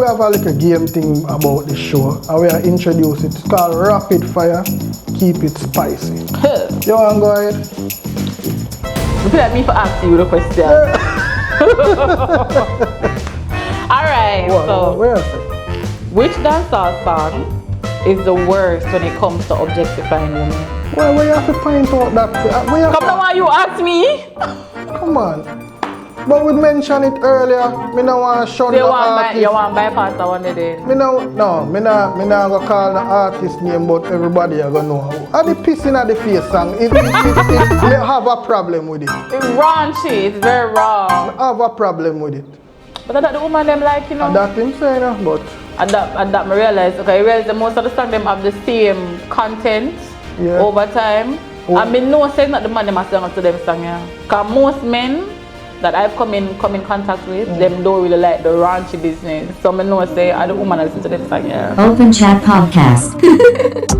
we have a little game thing about this show, and we are introduced it. It's called Rapid Fire. Keep it spicy. You want to go ahead? You feel like me for asking you the question. Alright, so which dancehall song is the worst when it comes to objectifying women? Well, we have to point out that. Come on, why you ask me? Come on. But we mentioned it earlier. Me no want to shun the artist. You want to bypass that one today? Me not go call the artist name, but everybody are gonna know how. And the pissing at the face song, it have a problem with it. It's raunchy, it's very wrong. I have a problem with it. But that the woman them like, you know. And that him saying, but. And that I realize, okay, I realize that most of the songs them have the same content over time. And me know say not the man them are singing to them song, yeah. Cause most men that I've come in contact with, them don't really like the raunchy business. So me know say the woman listen to them song, yeah. Open Chat Podcast.